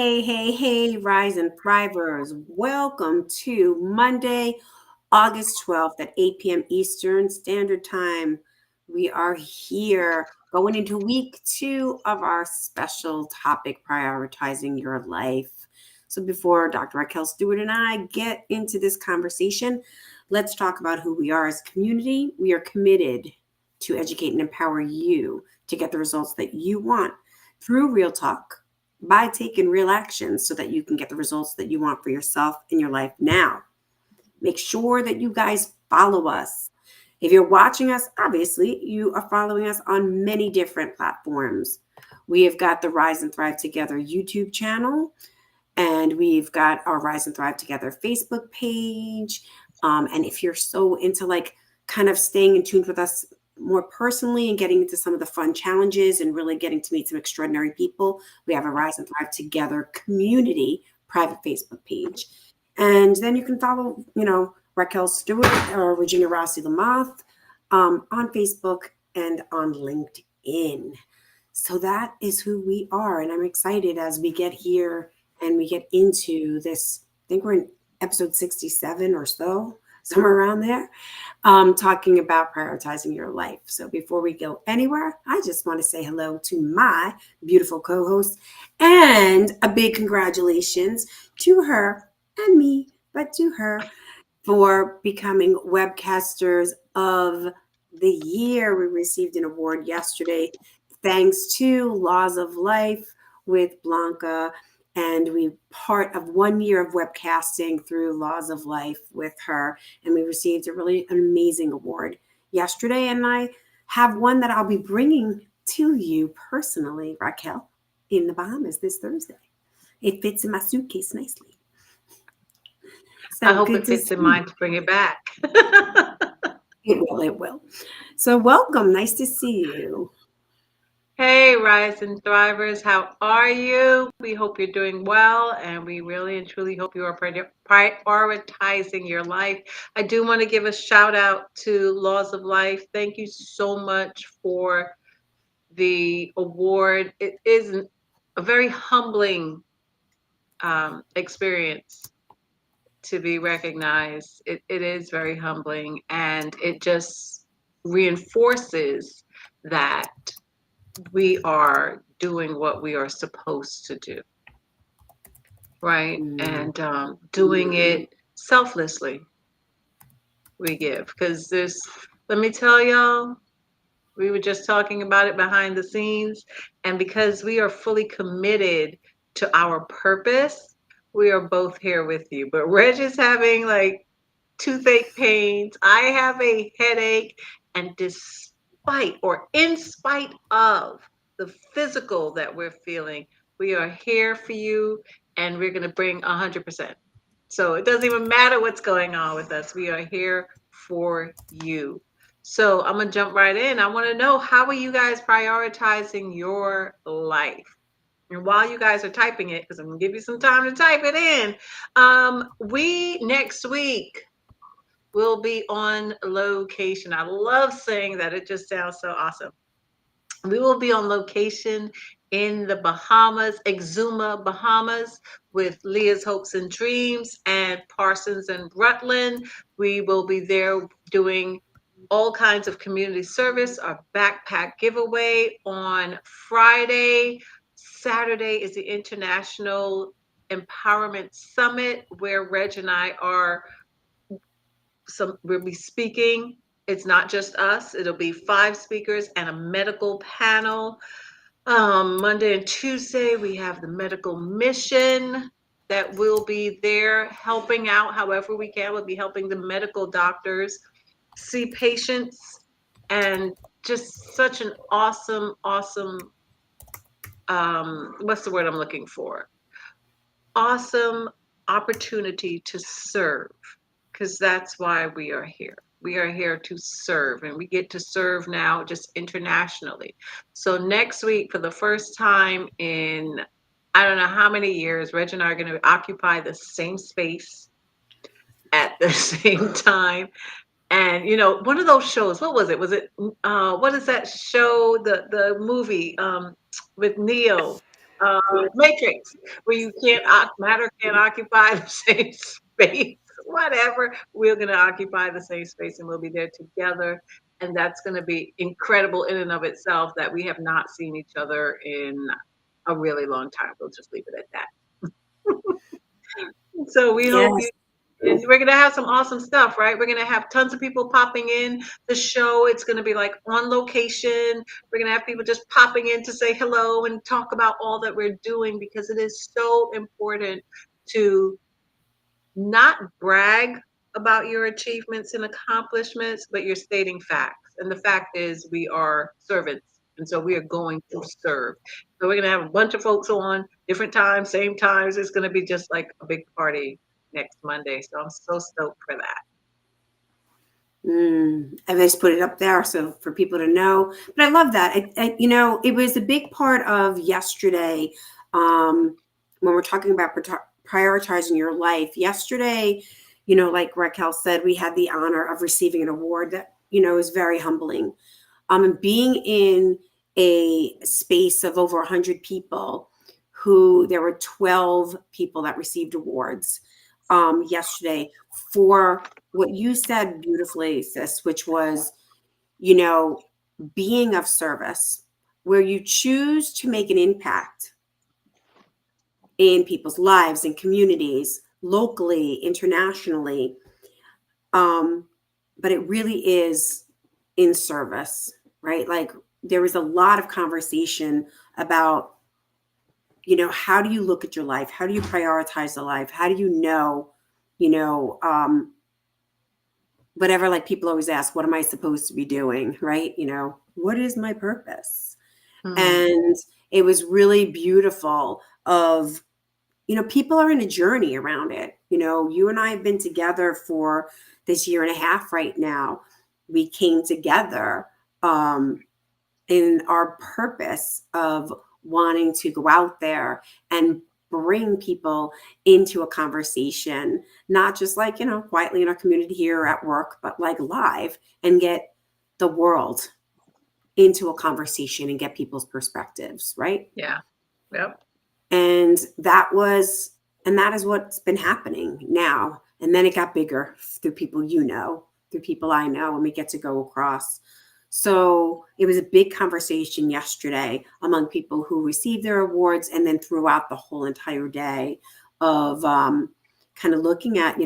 Hey, Rise and Thrivers. Welcome to Monday, August 12th at 8 p.m. Eastern Standard Time. We are here going into week 2 of our special topic, prioritizing your life. So, before Dr. Raquel Stuart and I get into this conversation, let's talk about who we are as a community. We are committed to educate and empower you to get the results that you want through real talk by taking real action so that you can get the results that you want for yourself in your life now. Make sure that you guys follow us. If you're watching us, obviously, you are following us on many different platforms. We have got the Rise and Thrive Together YouTube channel, and we've got our Rise and Thrive Together Facebook page. And if you're so into like kind of staying in tune with us more personally and getting into some of the fun challenges and really getting to meet some extraordinary people, we have a Rise and Thrive Together community private Facebook page. And then you can follow, Raquel Stuart or Regina Rossi Lamoth on Facebook and on LinkedIn. So that is who we are. And I'm excited as we get here and we get into this. I think we're in episode 67 or so, somewhere around there, talking about prioritizing your life. So before we go anywhere, I just want to say hello to my beautiful co-host and a big congratulations to her and me, but to her for becoming webcasters of the year. We received an award yesterday thanks to Laws of Life with Blanca, and we part of 1 year of webcasting through Laws of Life with her, and we received a really amazing award yesterday. And I have one that I'll be bringing to you personally, Raquel, in the Bahamas this Thursday. It fits in my suitcase nicely. So I hope good it to fits see in you. mine to bring it back. It will. So welcome. Nice to see you. Hey, Rise and Thrivers, how are you? We hope you're doing well, and we really and truly hope you are prioritizing your life. I do want to give a shout out to Laws of Life. Thank you so much for the award. It is a very humbling experience to be recognized. It is very humbling, and it just reinforces that we are doing what we are supposed to do, right? Mm. And doing it selflessly, we give. Because let me tell y'all, we were just talking about it behind the scenes. And because we are fully committed to our purpose, we are both here with you. But Reg is having like toothache pains. I have a headache. And despite or in spite of the physical that we're feeling, we are here for you and we're going to bring 100%. So it doesn't even matter what's going on with us. We are here for you. So I'm going to jump right in. I want to know, how are you guys prioritizing your life? And while you guys are typing it, because I'm going to give you some time to type it in, we next week will be on location. I love saying that. It just sounds so awesome. We will be on location in the Bahamas, Exuma, Bahamas, with Leah's Hopes and Dreams and Parsons and Rutland. We will be there doing all kinds of community service, our backpack giveaway on Friday. Saturday is the International Empowerment Summit, where Reg and I are we'll be speaking. It's not just us. It'll be 5 speakers and a medical panel. Monday and Tuesday, we have the medical mission that will be there helping out however we can. We'll be helping the medical doctors see patients, and just such an awesome, what's the word I'm looking for? Awesome opportunity to serve, because that's why we are here. We are here to serve, and we get to serve now just internationally. So next week, for the first time in I don't know how many years, Reg and I are going to occupy the same space at the same time. And one of those shows, what was it? Was it what is that show? The movie with Neo? matrix where you can't matter can't occupy the same space. Whatever, we're going to occupy the same space and we'll be there together. And that's going to be incredible in and of itself that we have not seen each other in a really long time. We'll just leave it at that. So we hope you Yes. and we're gonna have some awesome stuff, right? We're gonna have tons of people popping in the show. It's gonna be like on location. We're gonna have people just popping in to say hello and talk about all that we're doing because it is so important to not brag about your achievements and accomplishments, but you're stating facts. And the fact is, we are servants. And so we are going to serve. So we're going to have a bunch of folks on different times, same times. It's going to be just like a big party next Monday. So I'm so stoked for that. I just put it up there so for people to know. But I love that. It was a big part of yesterday when we're talking about prioritizing your life. Yesterday, like Raquel said, we had the honor of receiving an award that, is very humbling. And being in a space of over 100 people, who there were 12 people that received awards yesterday for what you said beautifully, sis, which was, you know, being of service, where you choose to make an impact in people's lives and communities, locally, internationally. Um, but it really is in service, right? Like there was a lot of conversation about, how do you look at your life? How do you prioritize the life? How do you know, whatever, like people always ask, what am I supposed to be doing? Right. What is my purpose? Hmm. And it was really beautiful of, people are in a journey around it. You and I have been together for this year and a half right now. We came together in our purpose of wanting to go out there and bring people into a conversation, not just like, quietly in our community here at work, but like live and get the world into a conversation and get people's perspectives, right? Yeah. Yep. And that is what's been happening now. And then it got bigger through people, through people I know, and we get to go across. So it was a big conversation yesterday among people who received their awards, and then throughout the whole entire day of kind of looking at,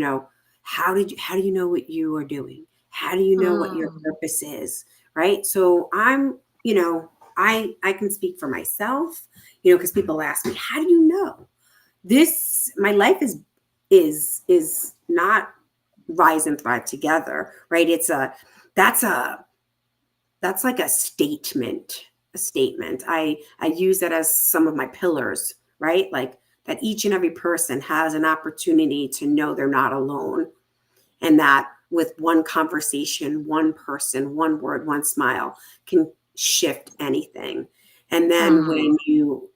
how do you know what you are doing? How do you know what your Mm. purpose is? Right. So I can speak for myself, because people ask me, how do you know this? My life is not rise and thrive together, right? That's a that's like a statement. I use that as some of my pillars, right? Like that each and every person has an opportunity to know they're not alone, and that with one conversation, one person, one word, one smile can shift anything. And then Mm. when you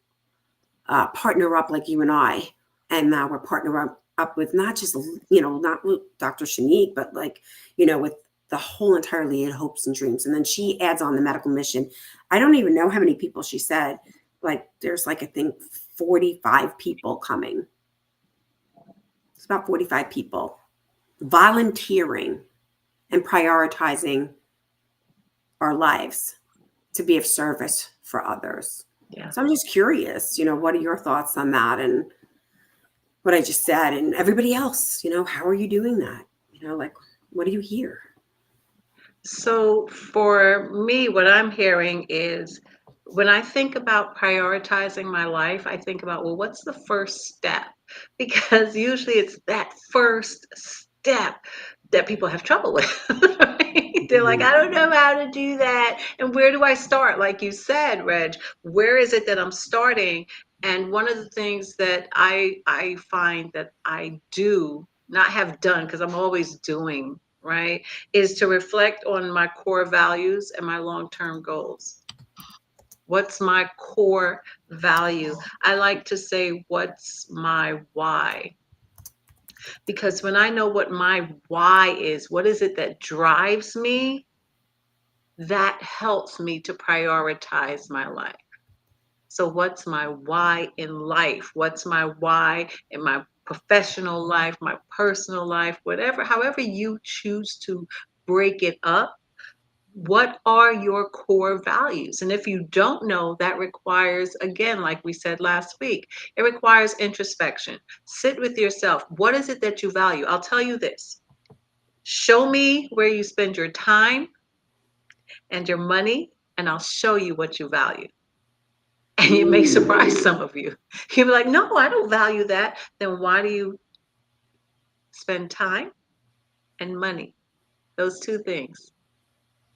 partner up like you and I, and now we're up with not just, not with Dr. Shanique, but like, with the whole entire Lead Hopes and Dreams. And then she adds on the medical mission. I don't even know how many people she said, like there's like, I think 45 people coming. It's about 45 people volunteering and prioritizing our lives to be of service for others. Yeah. So I'm just curious, what are your thoughts on that and what I just said, and everybody else, how are you doing that? Like, what do you hear? So for me, what I'm hearing is when I think about prioritizing my life, I think about, well, what's the first step? Because usually it's that first step that people have trouble with. Right? They're like, I don't know how to do that. And where do I start? Like you said, Reg, where is it that I'm starting? And one of the things that I find that I do not have done, because I'm always doing, right, is to reflect on my core values and my long-term goals. What's my core value? I like to say, what's my why? Because when I know what my why is, what is it that drives me, that helps me to prioritize my life. So, what's my why in life? What's my why in my professional life, my personal life, whatever, however you choose to break it up? What are your core values? And if you don't know, that requires, again, like we said last week, it requires introspection. Sit with yourself. What is it that you value? I'll tell you this: show me where you spend your time and your money, and I'll show you what you value. And it may surprise some of you. You'll be like, no, I don't value that. Then why do you spend time and money? Those two things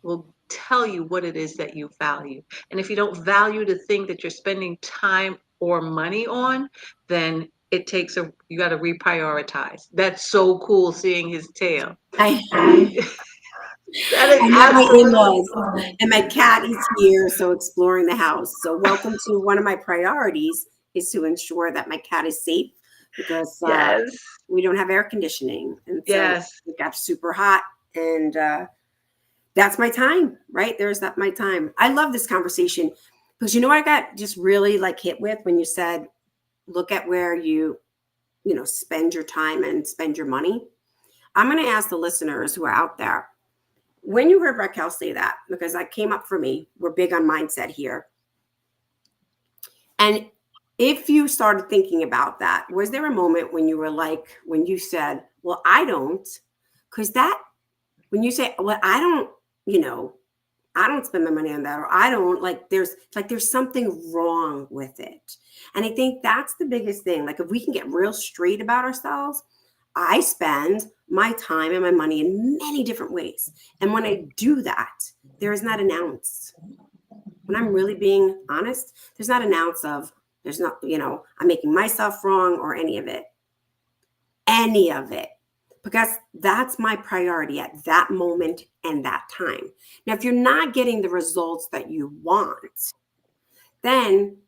will tell you what it is that you value. And if you don't value the thing that you're spending time or money on, then it takes you got to reprioritize. That's so cool seeing his tail. I That is I met my absolutely in-laws, and my cat is here, so exploring the house. So welcome to one of my priorities is to ensure that my cat is safe because yes, we don't have air conditioning, and so yes. it got super hot, and that's my time, right? There's that my time. I love this conversation because you know what I got just really like hit with when you said, look at where you spend your time and spend your money. I'm going to ask the listeners who are out there when you heard Raquel say that, because that came up for me. We're big on mindset here. And if you started thinking about that, was there a moment when you were like, when you said, well, I don't, because that, when you say, well, I don't, you know, I don't spend my money on that, or I don't there's something wrong with it. And I think that's the biggest thing. Like if we can get real straight about ourselves, I spend my time and my money in many different ways. And when I do that, there is not an ounce. When I'm really being honest, there's not an ounce of there's not, I'm making myself wrong or any of it. Any of it, because that's my priority at that moment and that time. Now, if you're not getting the results that you want, then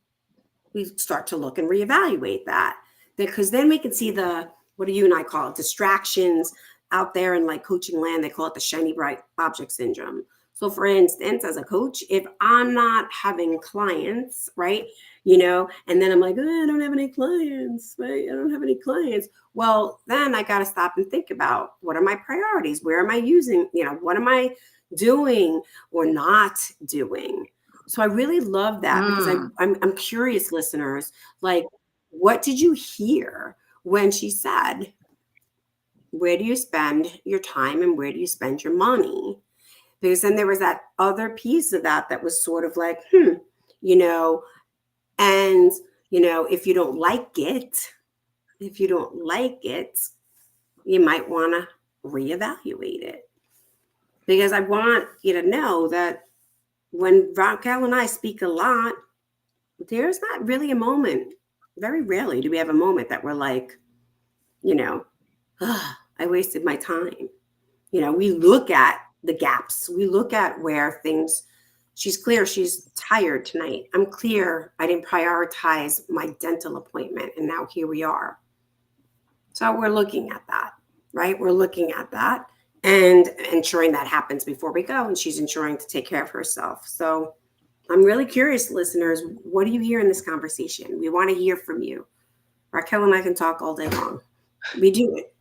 we start to look and reevaluate that. Because then we can see what do you and I call it, distractions out there in like coaching land. They call it the shiny bright object syndrome. So for instance, as a coach, if I'm not having clients, right, and then I'm like, oh, I don't have any clients, right? I don't have any clients. Well, then I got to stop and think about what are my priorities? Where am I using, what am I doing or not doing? So I really love that because Mm. I'm curious, listeners, like, what did you hear when she said, where do you spend your time and where do you spend your money? Because then there was that other piece of that was sort of like, you know, and, if you don't like it, you might want to reevaluate it. Because I want you to know that when Raquel and I speak a lot, there's not really a moment. Very rarely do we have a moment that we're like, you know, I wasted my time. We look at the gaps. We look at where things, she's clear she's tired tonight. I'm clear I didn't prioritize my dental appointment. And now here we are. So we're looking at that, right? We're looking at that and ensuring that happens before we go. And she's ensuring to take care of herself. So I'm really curious, listeners, what do you hear in this conversation? We want to hear from you. Raquel and I can talk all day long. We do it,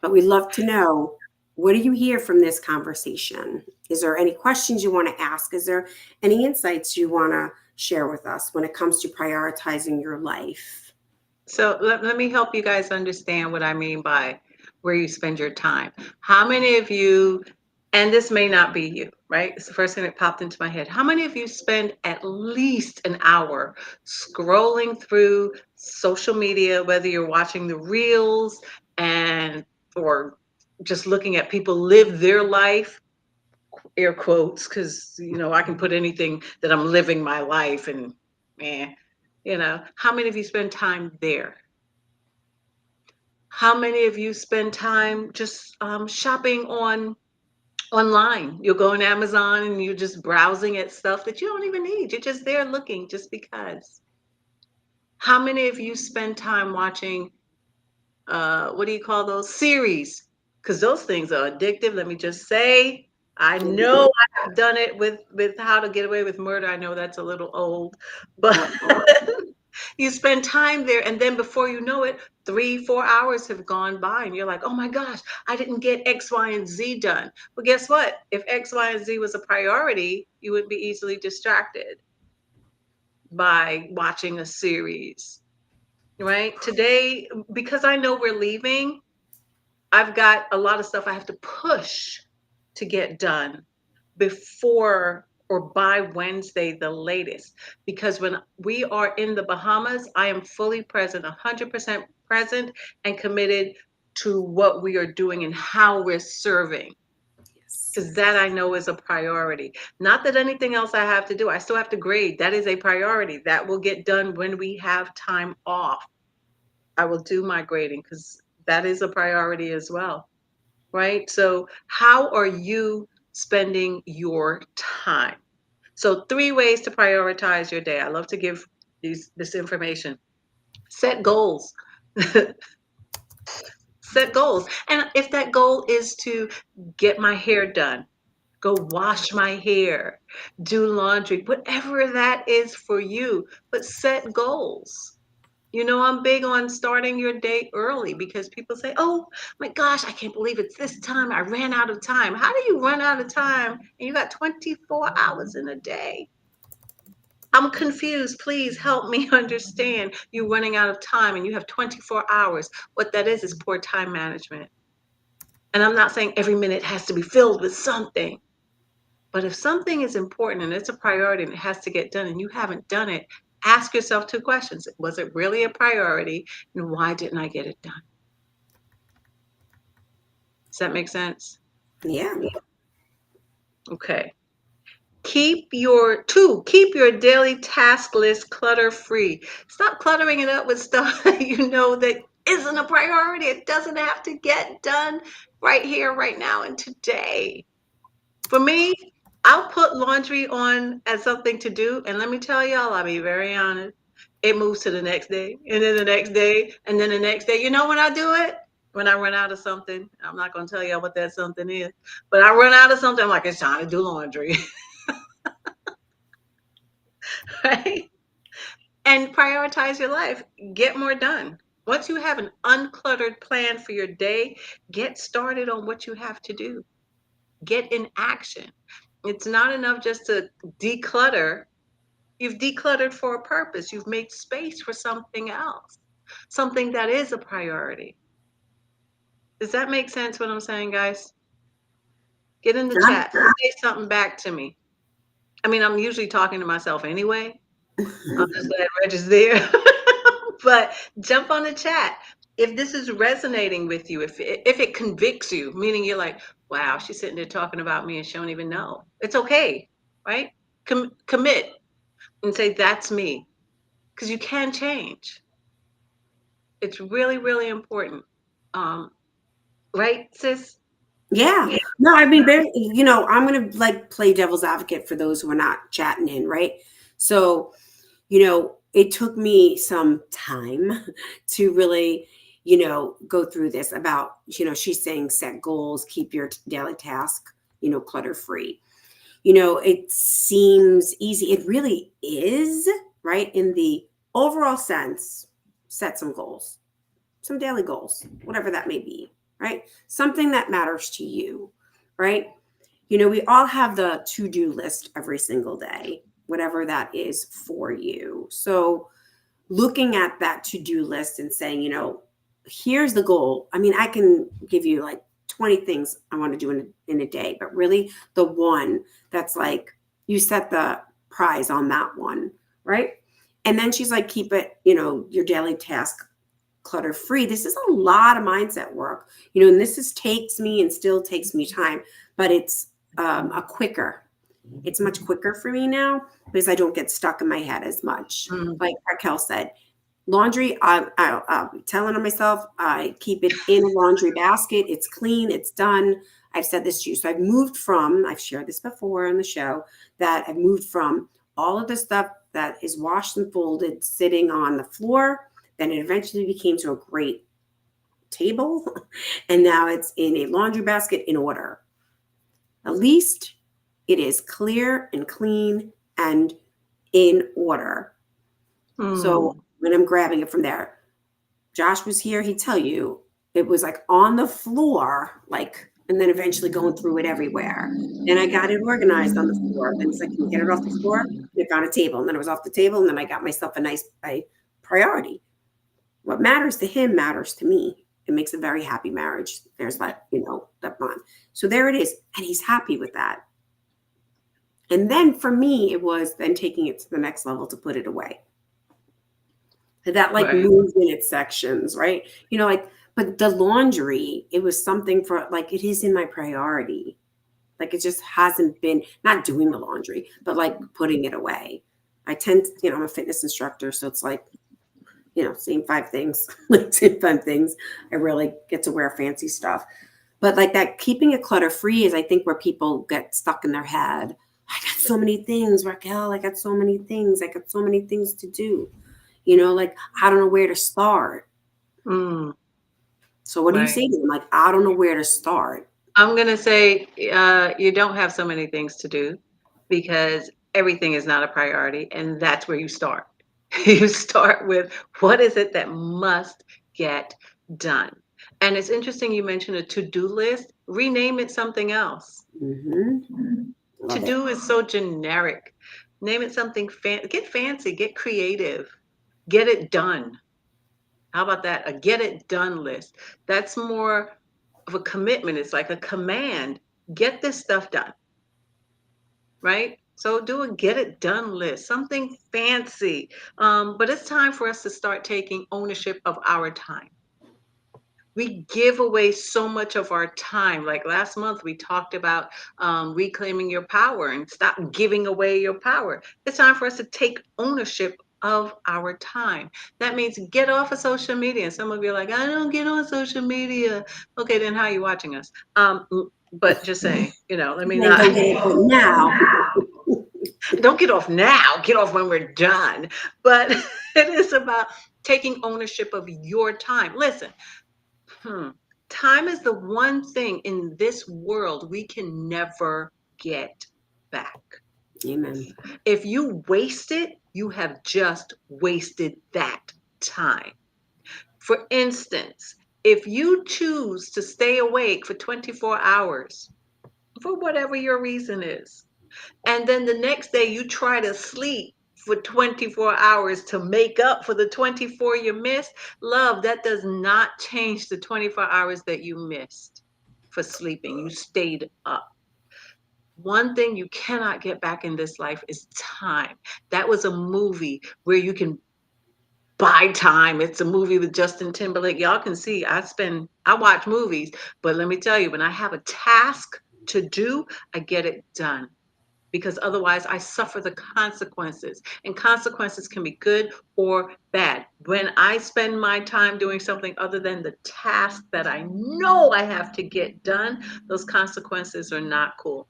but we'd love to know, what do you hear from this conversation? Is there any questions you want to ask? Is there any insights you want to share with us when it comes to prioritizing your life? So let me help you guys understand what I mean by where you spend your time. How many of you, and this may not be you, right? It's the first thing that popped into my head. How many of you spend at least an hour scrolling through social media, whether you're watching the reels and or just looking at people live their life, air quotes, because I can put anything that I'm living my life and man, how many of you spend time there? How many of you spend time just shopping online? You'll go on Amazon and you're just browsing at stuff that you don't even need. You're just there looking just because. How many of you spend time watching what do you call those series? Because those things are addictive. Let me just say, I know I have done it with How to Get Away with Murder. I know that's a little old, but you spend time there, and then before you know it, 3, 4 hours have gone by, and you're like, oh my gosh, I didn't get X, Y, and Z done. But guess what? If X, Y, and Z was a priority, you would be easily distracted by watching a series, right? Today, because I know we're leaving, I've got a lot of stuff I have to push to get done before or by Wednesday, the latest. Because when we are in the Bahamas, I am fully present, 100% present and committed to what we are doing and how we're serving. Yes. Because that I know is a priority. Not that anything else I have to do, I still have to grade. That is a priority. That will get done when we have time off. I will do my grading because that is a priority as well, right? So, how are you spending your time? So, 3 ways to prioritize your day. I love to give this information. Set goals. Set goals. And if that goal is to get my hair done, go wash my hair, do laundry, whatever that is for you, but set goals. You know, I'm big on starting your day early because people say, oh my gosh, I can't believe it's this time. I ran out of time. How do you run out of time and you got 24 hours in a day? I'm confused. Please help me understand. You're running out of time and you have 24 hours. What that is poor time management. And I'm not saying every minute has to be filled with something. But if something is important and it's a priority and it has to get done and you haven't done it, ask yourself 2 questions. Was it really a priority? And why didn't I get it done? Does that make sense? Yeah. Okay. Keep your daily task list clutter free. Stop cluttering it up with stuff that you know that isn't a priority. It doesn't have to get done right here, right now, and today. For me, I'll put laundry on as something to do, and let me tell y'all, I'll be very honest. It moves to the next day, and then the next day, and then the next day. You know when I do it? When I run out of something. I'm not going to tell y'all what that something is, but I run out of something. I'm like, it's time to do laundry, right? And prioritize your life. Get more done. Once you have an uncluttered plan for your day, get started on what you have to do. Get in action. It's not enough just to declutter. You've decluttered for a purpose. You've made space for something else, something that is a priority. Does that make sense what I'm saying, guys? Get in the chat. Say something back to me. I mean, I'm usually talking to myself anyway. I'm just glad Reg is there. But jump on the chat. If this is resonating with you, if it convicts you, meaning you're like, wow, she's sitting there talking about me and she don't even know. It's okay, right? Commit and say, that's me. Because you can change. It's really, really important. Um, right, sis? Yeah. No, I mean, very, I'm going to like play devil's advocate for those who are not chatting in, right? So, it took me some time to really, go through this about, she's saying set goals, keep your daily task, clutter free. It seems easy. It really is, right? In the overall sense, set some goals, some daily goals, whatever that may be, right? Something that matters to you, right? We all have the to-do list every single day, whatever that is for you. So looking at that to-do list and saying, here's the goal. I mean, I can give you like 20 things I want to do in a day, but really the one that's like, you set the prize on that one, right? And then she's like, keep it, your daily task clutter free. This is a lot of mindset work, and this takes me and still takes me time, but it's it's much quicker for me now because I don't get stuck in my head as much. Like Raquel said, laundry, I'm telling on myself, I keep it in a laundry basket. It's clean. It's done. I've said this to you. So I've shared this before on the show, that I've moved from all of the stuff that is washed and folded sitting on the floor. Then it eventually became to a great table. And now it's in a laundry basket in order. At least it is clear and clean and in order. So Mm. when I'm grabbing it from there, Josh was here, he'd tell you it was like on the floor, like, and then eventually going through it everywhere. Then I got it organized on the floor. Then it's like, can you get it off the floor? Put it on a table. And then it was off the table. And then I got myself a nice priority. What matters to him matters to me. It makes a very happy marriage. There's that, that bond. So there it is. And he's happy with that. And then for me, it was then taking it to the next level to put it away. That like Right. moves in its sections, right? Like, but the laundry, it was something for like, it is in my priority. Like it just hasn't been, not doing the laundry, but like putting it away. I tend to, I'm a fitness instructor. So it's like, same five things, like same five things. I really get to wear fancy stuff. But like that, keeping it clutter free is, I think, where people get stuck in their head. I got so many things, Raquel. I got so many things. I got so many things to do. Like I don't know where to start. Mm. So what do you Right. say to them? Like, I don't know where to start. I'm going to say you don't have so many things to do because everything is not a priority. And that's where you start. You start with what is it that must get done? And it's interesting you mentioned a to do list. Rename it something else. Mm-hmm. To Love it. do is so generic. Name it something get fancy, get creative, get it done. How about that? A get it done list. That's more of a commitment. It's like a command. Get this stuff done, right? So do a get it done list, something fancy. But it's time for us to start taking ownership of our time. We give away so much of our time. Like last month, we talked about reclaiming your power and stop giving away your power. It's time for us to take ownership of our time. That means get off of social media. And some of you are like, I don't get on social media. Okay, then how are you watching us? But just saying, let me Then not. don't get it right now. Don't get off now. Get off when we're done. But it is about taking ownership of your time. Listen, Hmm. Time is the one thing in this world we can never get back. Amen. If you waste it, you have just wasted that time. For instance, if you choose to stay awake for 24 hours, for whatever your reason is, and then the next day you try to sleep for 24 hours to make up for the 24 you missed, love, that does not change the 24 hours that you missed for sleeping. You stayed up. One thing you cannot get back in this life is time. That was a movie where you can buy time. It's a movie with Justin Timberlake. Y'all can see I watch movies, but let me tell you, when I have a task to do, I get it done because otherwise I suffer the consequences. And consequences can be good or bad. When I spend my time doing something other than the task that I know I have to get done, those consequences are not cool.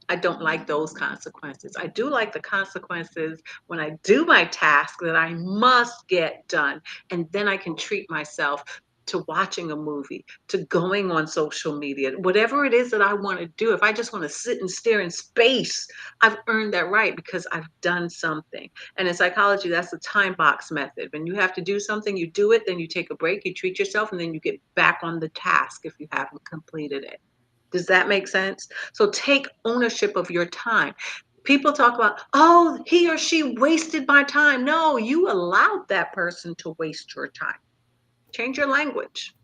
I don't like those consequences. I do like the consequences when I do my task that I must get done. And then I can treat myself to watching a movie, to going on social media, whatever it is that I want to do. If I just want to sit and stare in space, I've earned that right because I've done something. And in psychology, that's the time box method. When you have to do something, you do it, then you take a break, you treat yourself, and then you get back on the task if you haven't completed it. Does that make sense? So take ownership of your time. People talk about, oh, he or she wasted my time. No, you allowed that person to waste your time. Change your language.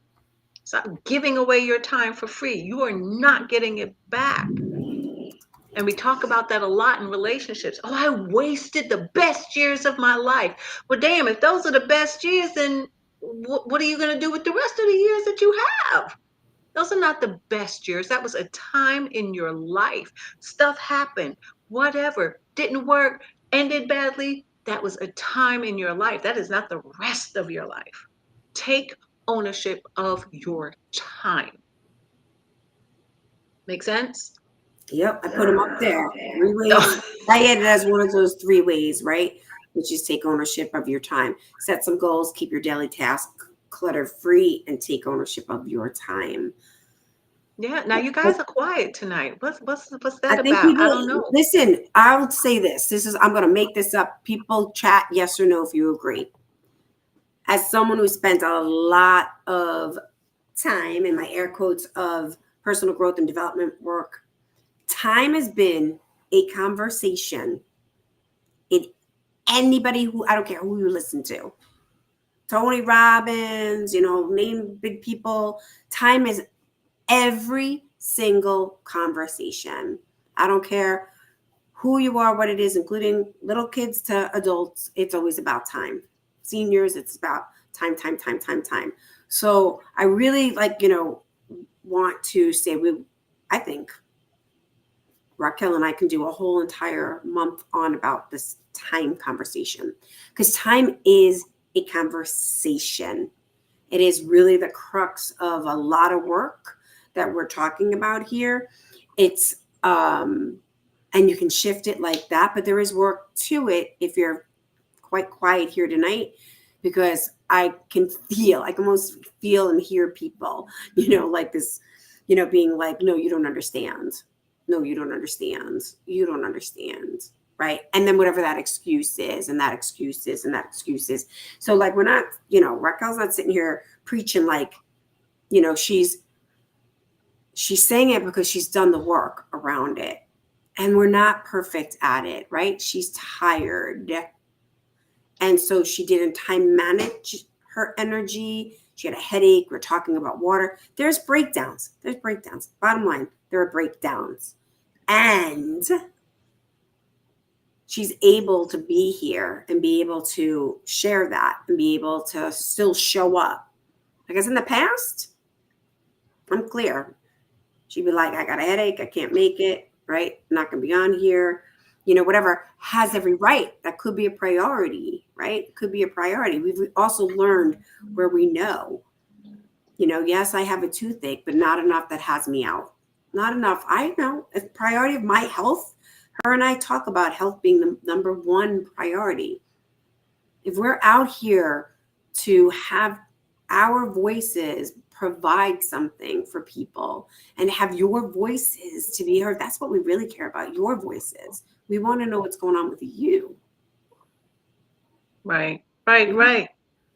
Stop giving away your time for free. You are not getting it back. And we talk about that a lot in relationships. Oh, I wasted the best years of my life. Well, damn, if those are the best years, then what are you going to do with the rest of the years that you have? Those are not the best years. That was a time in your life. Stuff happened, whatever, didn't work, ended badly. That was a time in your life. That is not the rest of your life. Take ownership of your time. Make sense? Yep, I put them up there. 3 ways. I had it as one of those 3 ways, right? Which is take ownership of your time. Set some goals, keep your daily task clutter free, and take ownership of your time. Yeah. Now you guys are quiet tonight. What's I that think about? I people don't know. listen. I'll say this. I'm going to make this up. People chat yes or no if you agree. As someone who spent a lot of time in my air quotes of personal growth and development work, time has been a conversation in anybody who, I don't care who you listen to, Tony Robbins, name big people. Time is every single conversation. I don't care who you are, what it is, including little kids to adults. It's always about time. Seniors, it's about time, time, time, time, time. So I really want to say I think Raquel and I can do a whole entire month on about this time conversation, because time is a conversation. It is really the crux of a lot of work that we're talking about here. It's and you can shift it like that, but there is work to it if you're quite quiet here tonight, because I can almost feel and hear people, like this, being like, no, you don't understand. No, you don't understand. You don't understand. Right. And then whatever that excuse is, and that excuse is, and that excuse is. So like, we're not, Raquel's not sitting here preaching like, she's saying it because she's done the work around it. And we're not perfect at it, right? She's tired. And so she didn't time manage her energy. She had a headache. We're talking about water. There's breakdowns. Bottom line, there are breakdowns. And she's able to be here and be able to share that and be able to still show up. Because in the past, I'm clear. She'd be like, I got a headache. I can't make it, right? I'm not going to be on here. Whatever, has every right. That could be a priority, right? It could be a priority. We've also learned where we know, yes, I have a toothache, but not enough that has me out. Not enough. I know a priority of my health. Her and I talk about health being the number one priority. If we're out here to have our voices provide something for people and have your voices to be heard, that's what we really care about, your voices. We want to know what's going on with you. Right. Right.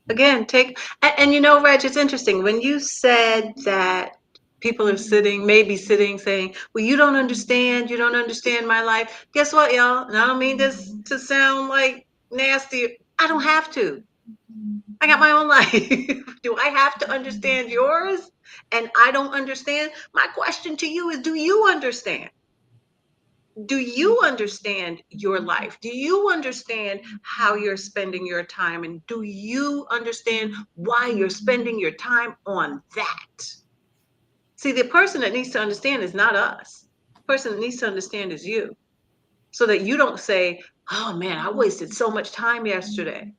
Again, Reg, it's interesting when you said that people are maybe sitting saying, well, you don't understand my life. Guess what, y'all? And I don't mean this to sound like nasty. I don't have to. I got my own life. Do I have to understand yours? And I don't understand. My question to you is, do you understand? Do you understand your life? Do you understand how you're spending your time? And do you understand why you're spending your time on that? See, the person that needs to understand is not us. The person that needs to understand is you. So that you don't say, oh man, I wasted so much time yesterday.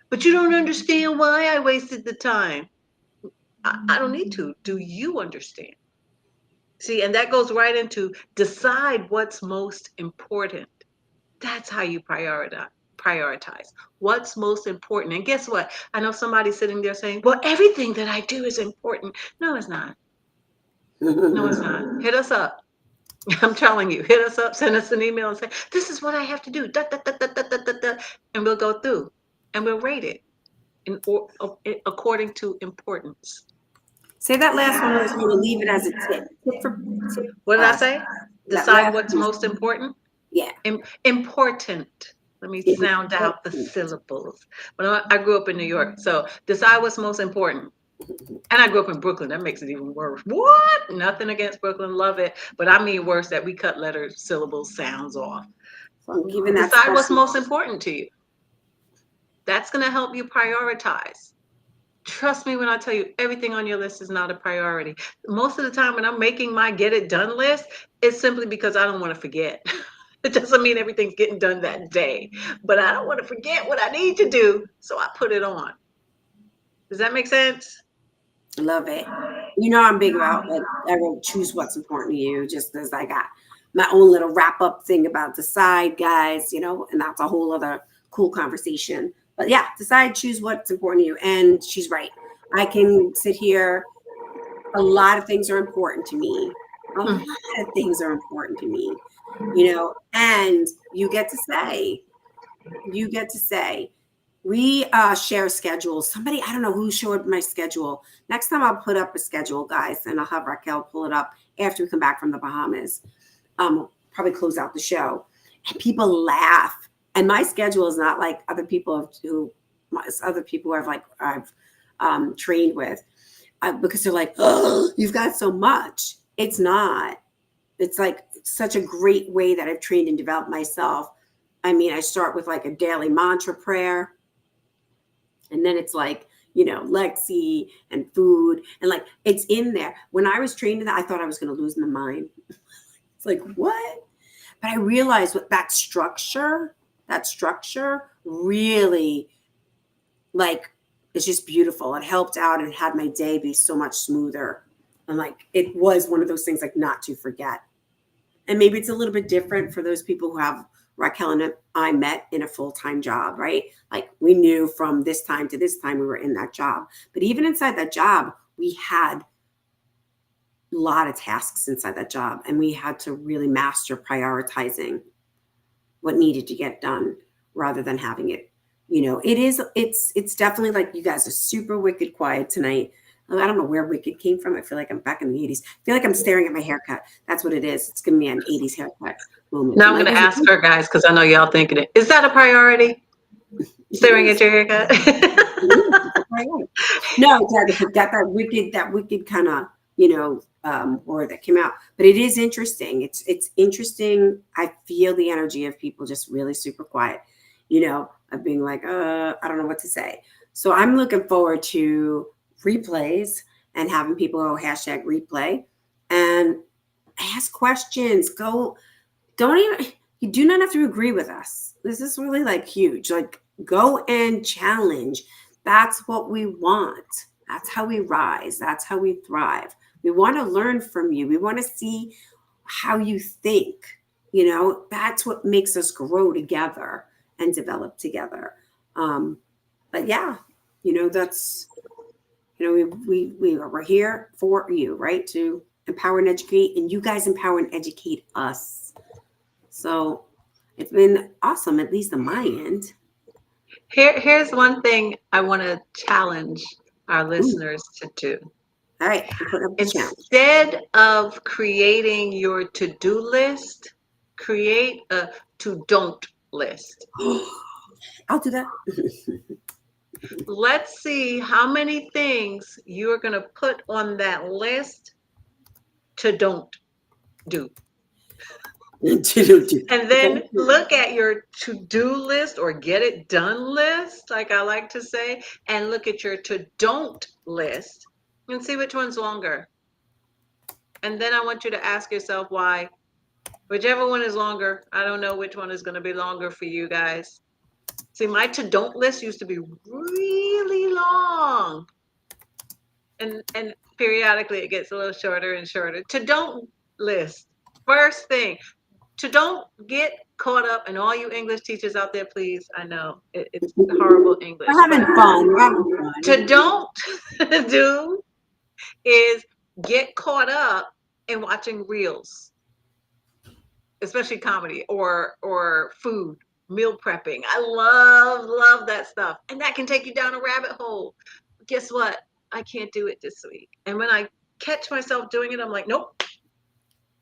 But you don't understand why I wasted the time. I don't need to. Do you understand? See, and that goes right into decide what's most important. That's how you prioritize what's most important. And guess what? I know somebody sitting there saying, well, everything that I do is important. No, it's not. No, it's not. Hit us up. I'm telling you, hit us up, send us an email and say, this is what I have to do. Da, da, da, da, da, da, da, da. And we'll go through and we'll rate it according to importance. Say that last one, so we'll leave it as a tip. Tip What did I say? that Decide last what's one. most important. Yeah. Important. Let me sound out the syllables. When I grew up in New York, so decide what's most important. And I grew up in Brooklyn. That makes it even worse. What? Nothing against Brooklyn. Love it. But I mean worse that we cut letters, syllables, sounds off. So I'm giving that Decide what's special. most important to you. That's going to help you prioritize. Trust me when I tell you everything on your list is not a priority. Most of the time when I'm making my get it done list, it's simply because I don't want to forget. It doesn't mean everything's getting done that day, but I don't want to forget what I need to do, so I put it on. Does that make sense? Love it. I'm big about, like, I will choose what's important to you, just as I got my own little wrap up thing about decide, guys, and that's a whole other cool conversation. But yeah, decide, choose what's important to you. And she's right. I can sit here A lot of things are important to me. A lot of things are important to me, you know, and you get to say, we share schedules. Somebody, I don't know who showed my schedule. Next time I'll put up a schedule, guys, and I'll have Raquel pull it up after we come back from the Bahamas. Probably close out the show. And people laugh. And my schedule is not like other people who I've trained with, because they're like, oh, you've got so much. It's not. It's like such a great way that I've trained and developed myself. I mean, I start with like a daily mantra prayer, and then it's like, Lexi and food, and like it's in there. When I was trained in that, I thought I was going to lose my mind. It's like, what? But I realized what that structure really, like, it's just beautiful. It helped out and had my day be so much smoother. And like, it was one of those things like not to forget. And maybe it's a little bit different for those people who have Raquel and I met in a full-time job, right? Like we knew from this time to this time we were in that job. But even inside that job, we had a lot of tasks inside that job, and we had to really master prioritizing what needed to get done rather than having it. It's definitely like you guys are super wicked quiet tonight. I don't know where wicked came from. I feel like I'm back in the 80s. I feel like I'm staring at my haircut. That's what it is. It's giving me an 80s haircut moment. Now I'm going to ask her, guys, because I know y'all thinking it. Is that a priority? Staring at your haircut? No, that wicked kind of, word that came out. But it is interesting. It's interesting. I feel the energy of people just really super quiet, of being like, I don't know what to say. So I'm looking forward to replays and having people go hashtag replay and ask questions. You do not have to agree with us. This is really like huge. Like, go and challenge. That's what we want. That's how we rise. That's how we thrive. We want to learn from you. We want to see how you think. That's what makes us grow together and develop together. But yeah, that's, we're here for you, right? To empower and educate, and you guys empower and educate us. So it's been awesome, at least on my end. Here's one thing I want to challenge our listeners to do. All right. Instead of creating your to-do list, create a to-don't list. I'll do that. Let's see how many things you're going to put on that list to don't do. And then look at your to-do list or get it done list, like I like to say, and look at your to-don't list and see which one's longer. And then I want you to ask yourself why. Whichever one is longer, I don't know which one is going to be longer for you guys. See, my to-don't list used to be really long. And periodically it gets a little shorter and shorter. To-don't list. First thing, to don't get caught up, and all you English teachers out there, please, I know it's horrible English. We're having fun. To don't do is get caught up in watching reels, especially comedy or food, meal prepping. I love that stuff. And that can take you down a rabbit hole. Guess what? I can't do it this week. And when I catch myself doing it, I'm like, nope,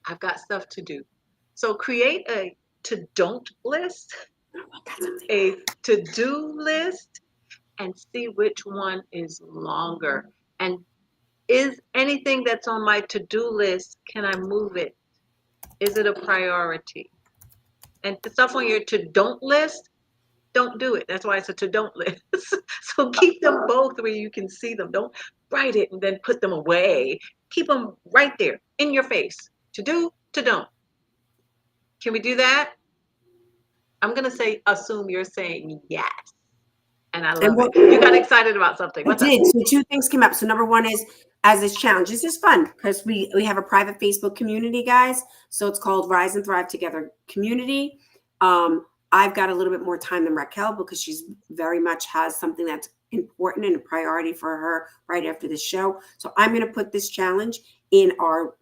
I've got stuff to do. So create a to-don't list, a to-do list, and see which one is longer. And is anything that's on my to-do list, can I move it? Is it a priority? And the stuff on your to-don't list, don't do it. That's why it's a to-don't list. So keep them both where you can see them. Don't write it and then put them away. Keep them right there in your face. To do, to don't. Can we do that? I'm going to say, assume you're saying yes. And I love it. You got excited about something. What's I did. So 2 things came up. So number one is, as this challenge, this is fun because we have a private Facebook community, guys. So it's called Rise and Thrive Together Community. I've got a little bit more time than Raquel because she's very much has something that's important and a priority for her right after the show. So I'm going to put this challenge in our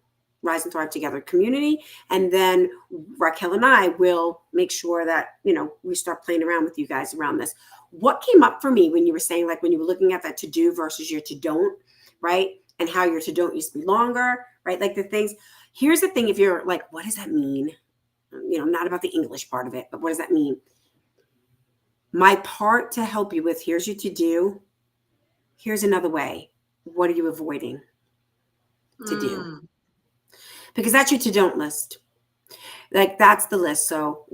Rise and Thrive Together community. And then Raquel and I will make sure that, we start playing around with you guys around this. What came up for me when you were saying, like, when you were looking at that to do versus your to don't, right? And how your to don't used to be longer, right? Like the things. Here's the thing, if you're like, what does that mean? Not about the English part of it, but what does that mean? My part to help you with, here's your to do. Here's another way. What are you avoiding to do? Mm. Because that's your to don't list. Like that's the list. So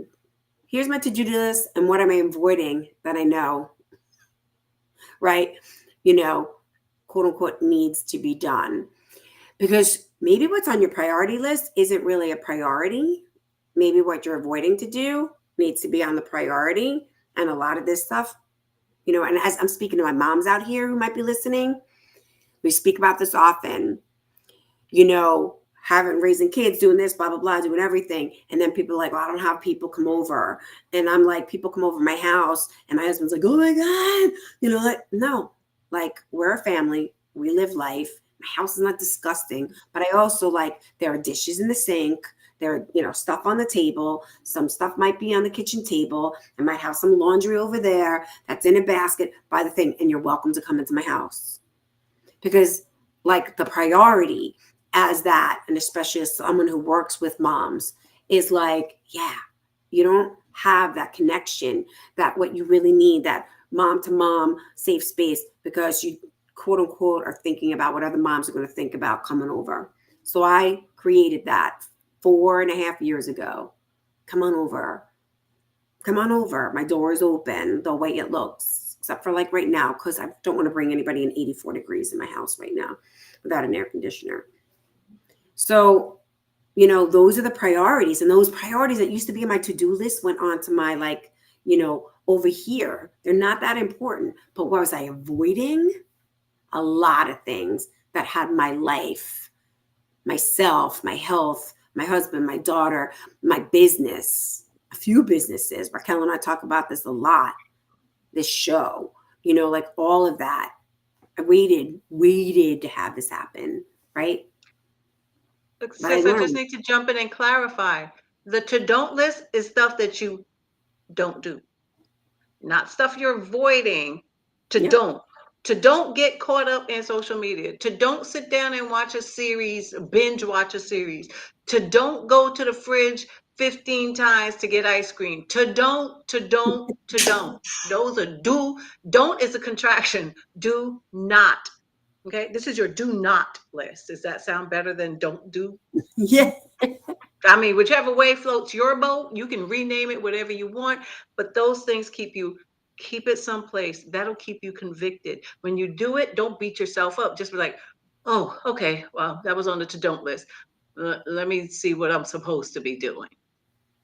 here's my to do list and what am I avoiding that I know, right? Quote unquote needs to be done. Because maybe what's on your priority list isn't really a priority. Maybe what you're avoiding to do needs to be on the priority. And a lot of this stuff, and as I'm speaking to my moms out here who might be listening, we speak about this often, having raising kids, doing this, blah, blah, blah, doing everything. And then people are like, well, I don't have people come over. And I'm like, people come over my house. And my husband's like, oh my God, no, like we're a family. We live life. My house is not disgusting, but I also there are dishes in the sink. There are, stuff on the table. Some stuff might be on the kitchen table. I might have some laundry over there that's in a basket by the thing. And you're welcome to come into my house. Because the priority as that, and especially as someone who works with moms, is you don't have that connection, that what you really need, that mom to mom safe space, because you quote unquote are thinking about what other moms are going to think about coming over. So I created that 4.5 years ago. Come on over. My door is open the way it looks, except for right now, because I don't want to bring anybody in 84 degrees in my house right now without an air conditioner. So, those are the priorities, and those priorities that used to be on my to-do list went on to my over here. They're not that important. But what was I avoiding? A lot of things that had my life, myself, my health, my husband, my daughter, my business, a few businesses. Raquel and I talk about this a lot, this show, all of that. I waited to have this happen, right? But I Sis, I just learned. need to jump in and clarify. The to don't list is stuff that you don't do, not stuff you're avoiding. To Yep. don't. To don't get caught up in social media. To don't sit down and watch a series, binge watch a series. To don't go to the fridge 15 times to get ice cream. To don't, to don't, to don't. Those are do. Don't is a contraction. Do not. Okay, this is your do not list. Does that sound better than don't do? Yeah. I mean, whichever way floats your boat, you can rename it whatever you want, but those things keep it someplace. That'll keep you convicted. When you do it, don't beat yourself up. Just be like, oh, okay, well, that was on the to don't list. Let me see what I'm supposed to be doing.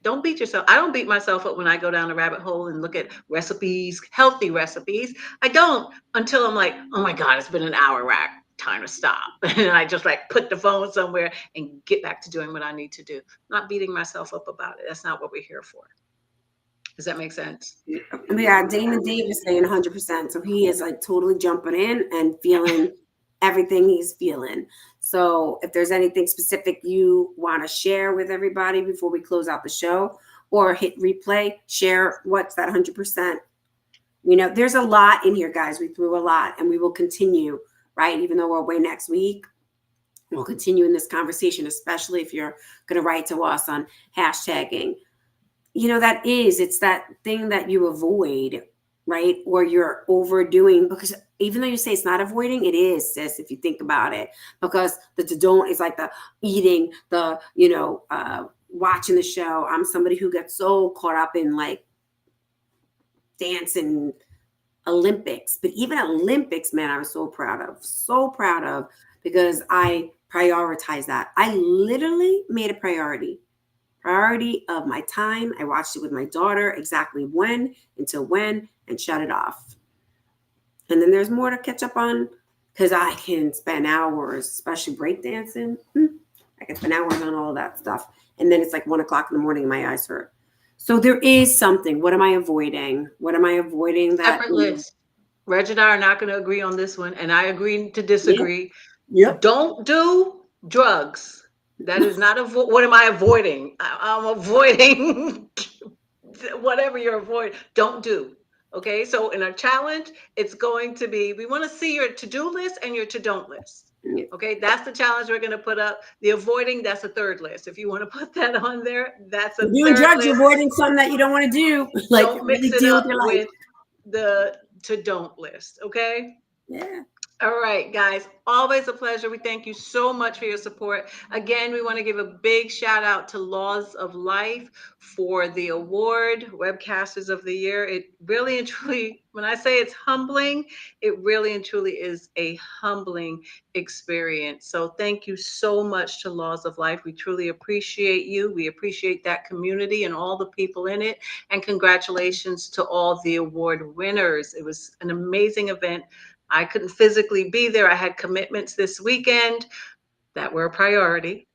Don't beat yourself. I don't beat myself up when I go down a rabbit hole and look at recipes, healthy recipes. I don't until I'm like, oh my God, it's been an hour, rack. Time to stop. And I just put the phone somewhere and get back to doing what I need to do. Not beating myself up about it. That's not what we're here for. Does that make sense? Yeah, Damon Davis saying 100%. So he is totally jumping in and feeling everything he's feeling. So if there's anything specific you want to share with everybody before we close out the show, or hit replay, share what's that 100%. There's a lot in here, guys. We threw a lot, and we will continue, right? Even though we're away next week, we'll continue in this conversation, especially if you're going to write to us on hashtagging. It's that thing that you avoid, right? Or you're overdoing, because even though you say it's not avoiding, it is, sis, if you think about it, because the don't is the eating, the, watching the show. I'm somebody who gets so caught up in dance and Olympics, but even Olympics, man, I was so proud of, because I prioritize that. I literally made a priority of my time. I watched it with my daughter, exactly when, until when, and shut it off. And then there's more to catch up on, because I can spend hours, especially breakdancing. I can spend hours on all of that stuff. And then it's 1 o'clock in the morning and my eyes hurt. So there is something. What am I avoiding? That Separate list. Reg and I are not going to agree on this one, and I agree to Yep. disagree. Yep. Don't do drugs. That is not what am I avoiding? I'm avoiding whatever you're avoiding. Don't do. Okay, so in our challenge, it's going to be we want to see your to-do list and your to-don't list. Yep. Okay, that's the challenge we're going to put up. The avoiding, that's a third list. If you want to put that on there, that's a You're doing third drugs, you're list. avoiding some that you don't want to do. Like Don't mix really it deal with up your life. with the to don't list. Okay. Yeah. All right, guys, always a pleasure. We thank you so much for your support. Again, we want to give a big shout out to Laws of Life for the award, Webcasters of the Year. It really and truly, when I say it's humbling, it really and truly is a humbling experience. So thank you so much to Laws of Life. We truly appreciate you. We appreciate that community and all the people in it. And congratulations to all the award winners. It was an amazing event. I couldn't physically be there. I had commitments this weekend that were a priority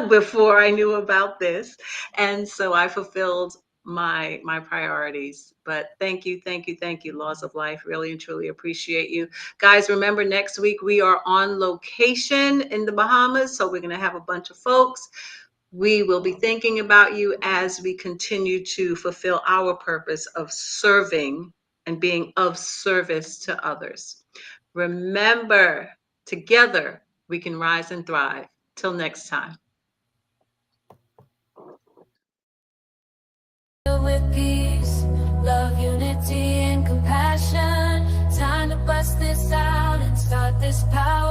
before I knew about this. And so I fulfilled my priorities. But thank you, thank you, thank you, Laws of Life. Really and truly appreciate you. Guys, remember next week we are on location in the Bahamas. So we're going to have a bunch of folks. We will be thinking about you as we continue to fulfill our purpose of serving and being of service to others. Remember, together we can rise and thrive. Till next time. With peace, love, unity, and compassion. Time to bust this out and start this power.